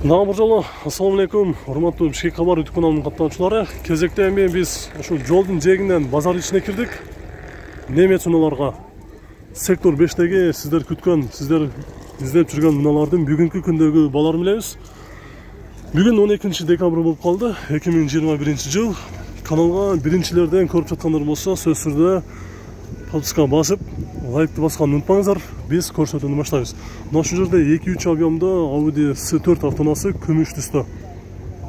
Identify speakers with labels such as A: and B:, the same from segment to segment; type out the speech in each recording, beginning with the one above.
A: Намыр жолы, ассаламу алейкум, урматтуу Бишкек кабар YouTube каналынын каттаанчылары. Кезекте эми биз ушул жолдун жээгинен базар ичине кирдик. Немет унааларга сектор 5теги сиздер күткөн, сиздер издеп жүргөн унаалардын бүгүнкү күндөгү бааларын билебиз. Бүгүн 12 декабрь болуп калды, 2021 жыл. Каналга биринчилерден көрүп жаткандар болсо, сөзсүз түрдө подписка басып, лайкты басканды унутпаңыздар. Биз көрсөтүүнү баштайбыз. Мына ушул жерде 2-3 объемдо Audi S4 автоунаасы күмүш түстө.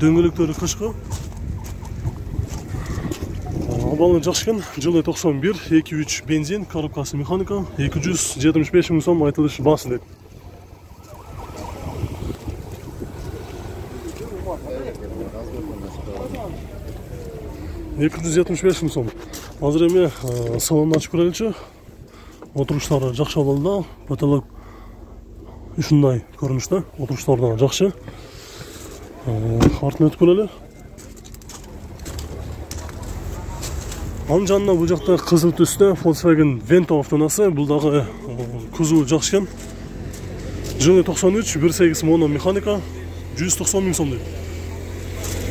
A: Дөңгөлөктөрү кышкы. Абалы жакшы экен. Жылы 91, 2-3 бензин, коробкасы механика, 275 миң сом айтылыш баасы дейт. $275 сом. Азыр эми салонду ачып көрөлүчү. Отуруштары жакшы абалда, потолок ушундай көрүнүштө, отуруштар да жакшы. Артына өтүп көрөлү. Анын жанына бул жакта кызыл түстө Volkswagen Vento автоунаасы, бул дагы кузову жакшы экен. Жылы 93, 1.8 моно механика, 190 миң сом дейт.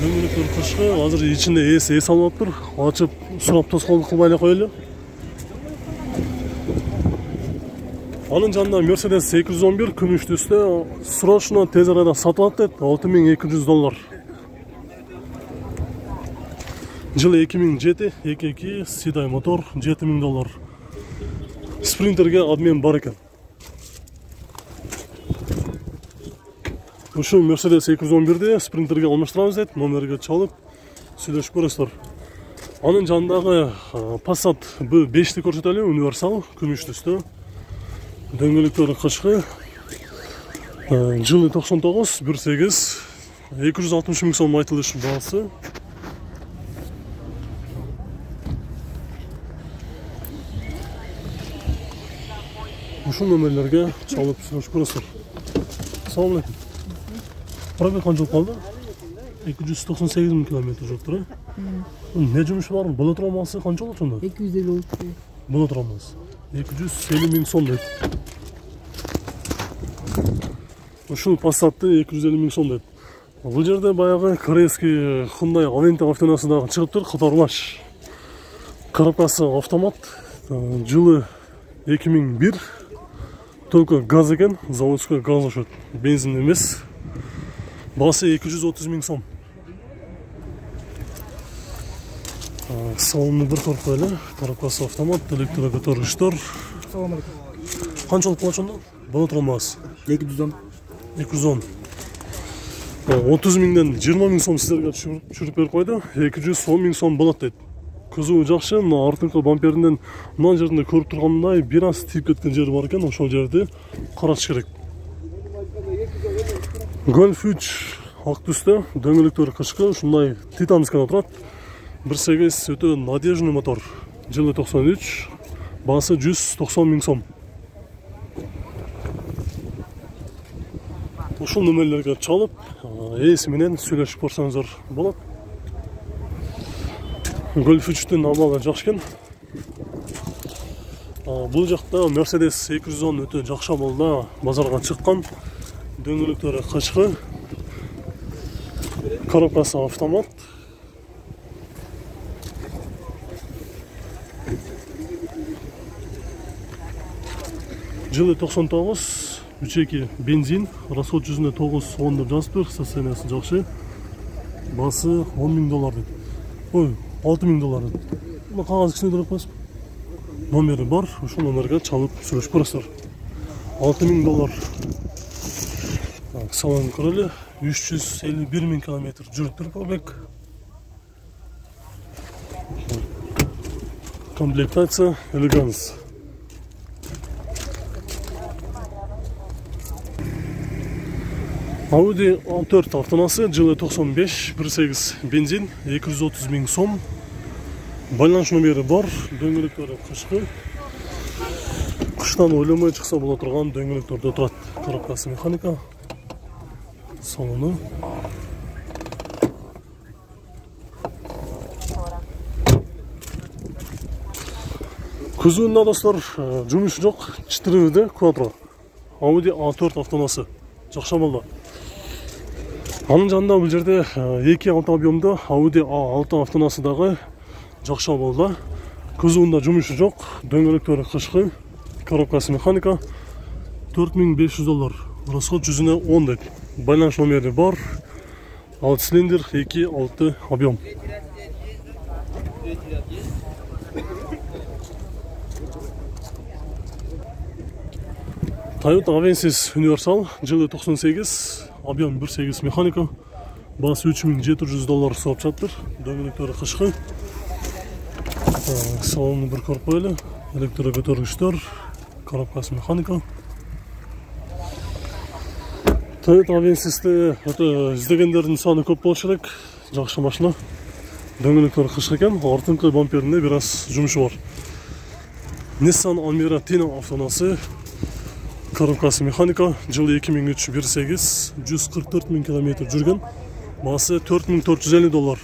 A: Дөңгөлөктөр кышкы, азыр ичинде эс алып атыптыр. Ачып, сурап тоскоолдук кылбай эле коелу. Анын жанында Mercedes 211 күмүш түстө срочно тез арада сатылат дейт, $6,200. Жылы 2007, 2.2 Sedan мотор, $7,000. Спринтерге обмен бар экен. Ушул Mercedes 211-де спринтерге алмаштырабыз дейт, номерге чалып сүйлөшүп көрөсүздөр. Анын жанындагы Passat B5-ти көрсөтөлү, универсал, күмүш түстө. Дөңгөлөктөрү кышкы. Жылы 99, 1.8, 260 миң сом айтылыш баасы. Ушул номерлерге чалып сүйлөшүп көрөсүздөр. Ассаламу алейкум. Пробег канчалык калды? 298 миң километр жоктур, Не жумуш бар? Болот рамасы канча болот сонда? 250 болот. Болот рамасы 250 миң сом дейт. Ушул Passat'ты 250 миң сом дейт. Бул жерде баягы корейский Hyundai Aventador автоунаасы дагы чыгыптыр, катарлаш. Коробкасы автомат. Жылы 2001. Только газ экен, заводской газ ошот. Бензин эмес. Басы 230 миң сом. Салонну бир көрүп коелу. Коробкасы автомат, электрокөтөргүчтөр. Канчалык болот ошондо? Болот рамасы 210. 30 миңден 20 миң сом сиздерге түшүрүп берип койду. 210 миң сом болот дейт. Кузову жакшы, мына артыңкы бамперинен мына жеринде көрүп тургандай бир аз тип кеткен жери бар экен, ошол жерди каратыш керек. Golf 3 ак түстө, дөңгөлөктөрү кышкы, ушундай титанскан турат. 1.8 өтө надежный мотор. Жылы 93, баасы 190 миң сом. Ушул номерлерге чалып, ээси менен сүйлөшүп көрсөңүздөр болот. Golf 3-тün абалы жакшы экен. Бул жакта Mercedes 210 өтө жакшы абалда базарга чыккан. Дөңгөлөктөрү кышкы. Коробкасы автомат. Жылы 99, 3.2 бензин, расход жүзүнө 9 деп жазыптыр, состояниясы жакшы. Басы $10,000 дейт. Ой, $6,000 дейт. Мына кагаз кичине дөрөп коесуз. Номери бар, ушул номерге чалып сүйлөшүп көрөсүздөр. $6,000. Салон көрөлү, 351 миң километр жүрүптүр пробег. Комплектация Elegance. Audi A4 автоунаасы, жылы 95, 1.8 бензин, 230 миң сом. Байланыш номери бар, дөңгөлөктөрү кышкы. Кыштан ойломой чыкса боло турган дөңгөлөктөрдө турат. Коробкасы механика. Салону. Кузовунда достор, жумуш жок, 4D Quattro. Audi A4 автоунаасы. Жакшы абалда. Анын жанында бул жерде 2.6 объемдуу Audi A6 автоунасы дагы жакшы болду. Кузовунда жумушу жок, дөңгөлөктөрү кышкы, коробкасы механика. $4500. Расход жүзүнө 10 дейт. Байланыш номери бар. 6 цилиндр, 2.6 объем. Toyota Avensis Universal, жылы 98, объем 1.8 механика. Басы $3700 сұрап жатыр. Дөңгөлөктөрү кышкы. Салонун бір көрүп коелу. Электро көтөргүчтөр, коробкасы механика. Toyota Avensis'te издегендердин саны көп болушу керек. Жакшы машина. Дөңгөлөктөрү кышкы экен, артыңкы бамперинде бир аз жумушу бар. Nissan Almera Tina автоунасы, коробкасы механика, жылы 2003, 1.8, 144 000 км жүргөн. Басы $4450.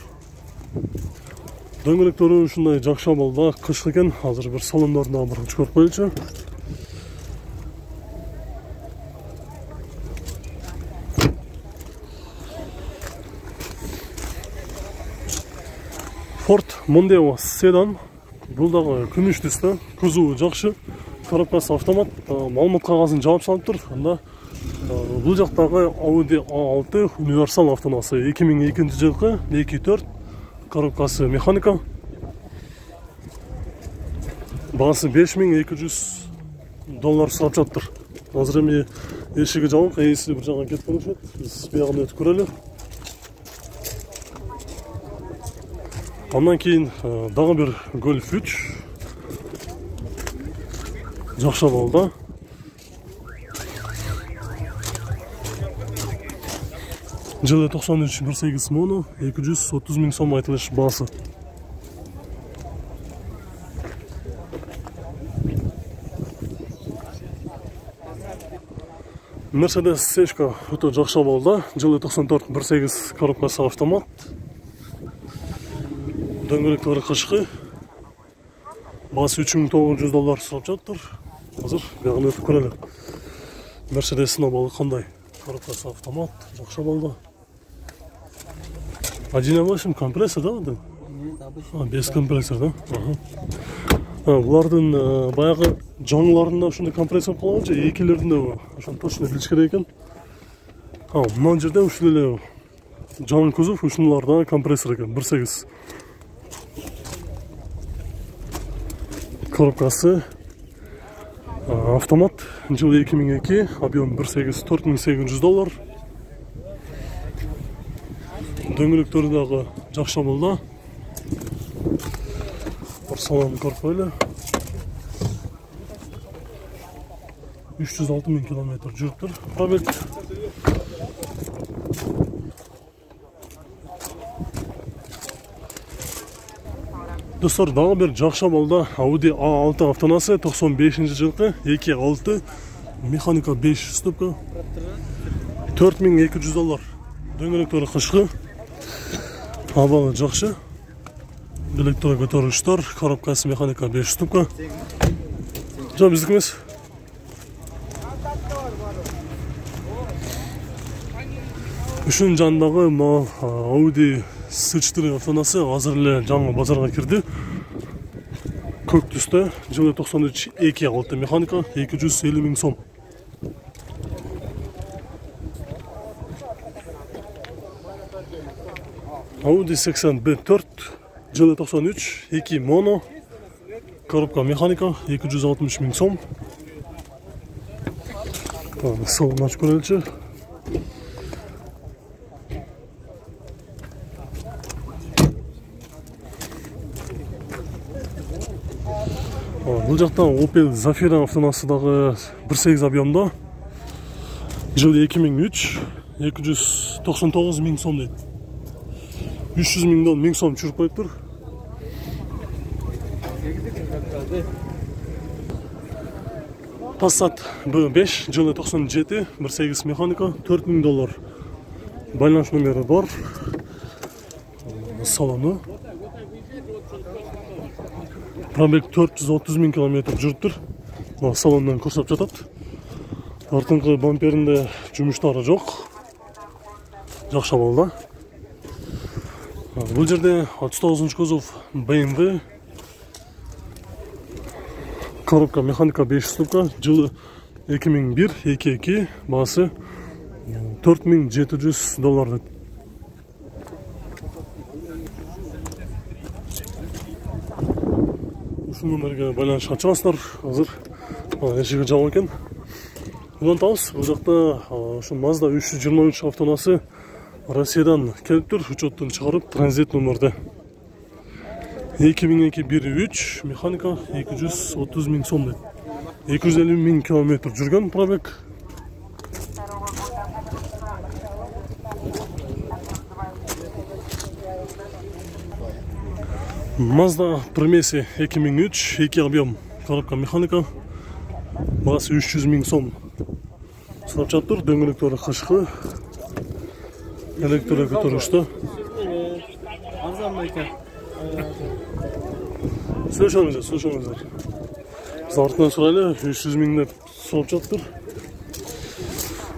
A: Дөңгөлөктөрү ушундай жакшы абалда кышкы экен. Азыр бир салондорун бір чыгарып коелучу. Ford Mondeo седан. Бул дагы күмүш түстө, кузову жакшы, коробкасы автомат, маалымат кагазын жаап салып тур. Анда бул жактагы Audi A6 Universal автоунасы 2002 жылкы 2.4, коробкасы механика. Басы $5200 сұрап жатыр. Азыр эми эшиги жабык, ээси бир жагга кетип калышат. Биз биягына өтүп көрөлү. Андан кейін дагы бир Golf 3 жакшы болду. Жылы 93, 1.8 моно, 230 000 сом айтылыш басы. Mercedes C-шка өтө жакшы болду. Жылы 94, 1.8 коробкасы автомат. Дөңгөлөктөрү кышкы. Басы $3900 сұрап жатыр. Азыр биягына өтүп көрөлү. Mercedes'ин абалы кандай? Коробкасы автомат, жакшы болду. 1.8 компрессор да? Без компрессор да? Булардын баягы жаңыларында ушундай компрессор калганчы, экилеринде ошону точно билиш керек экен. Мына жерде ушул эле жаңы кузов, ушуларда компрессор экен, 1.8. Коробкасы автомат, жылы 2002, объем 1.8, $4700. Дөңгөлөктөрү дагы жакшы болду. Бир салонун көрүп коелу. 306 000 км жүрүптүр. Пробег. Достор, дагы бир жакшы болду. Audi A6 автоунасы 95 жылкы 2.6 механика 5 ступка. $4200. Дөңгөлөктөрү кышкы. Абалы жакшы. Электро көтөргүчтөр, коробкасы механика 5 ступка. Жок, биздики эмес. Ушунун жанындагы Audi S4 автоунасы азыр эле жаңы базарга кирди. Көк түстө, жылы 93, 2.6 механика, 250 000 сом. Audi 80 B4, жылы 93, 2 моно, коробка механика, 260 000 сом. Салон ачып көрөлүчү. Бул жактан Opel Zafira автоунасы дагы 1.8 объемдо. Жылы 2003, 299 000 сом дейт. 300 000 1000 сом чүрүп коюптур. Passat B5, жылы 97, 1.8 механика, $4000. Байланыш номери бар. Салону. Пробег 430 000 км жүрүптүр. Салондон көрсөтүп жатат. Артыңкы бамперинде жумуштары жок. жакшы абалда. Бул жерде 39 кузов BMW. Коробка механика 5 ступка, жылы 2001-22, баасы $4700 деп. Ушул номерге байланышка чыгасыздар. Азыр эшиги жабык экен. Улантабыз. Бул жакта ушу Mazda 323 автоунаасы Россиядан келиптир, учеттон чыгарып, транзит номерде. 2002-1.3 механика 230 000 сом дейт. 250 000 километр жүргөн пробег. Mazda Primesi 2003, 2 объем, коробка механика, баасы 300 000 сом. Сурап жатыр, дөңгөлөктөрү кышкы, электро көтөрүштө. Слушаңыздар. Биз артынан сурайлы, 300 000 деп сурап жатыр.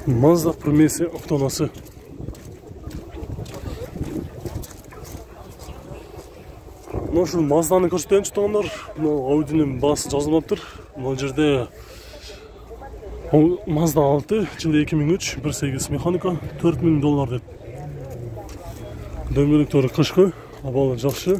A: Mazda Primesi автоунаасы. Ушул Мазданы көрсөтөйүнчү туугандар. Audinин баасы жазылмаптыр. Бул жерде Mazda 6, жылы 2003, 1.8 механика, $4000 деп. Дөңгөлөктөрү кышкы, абалы жакшы.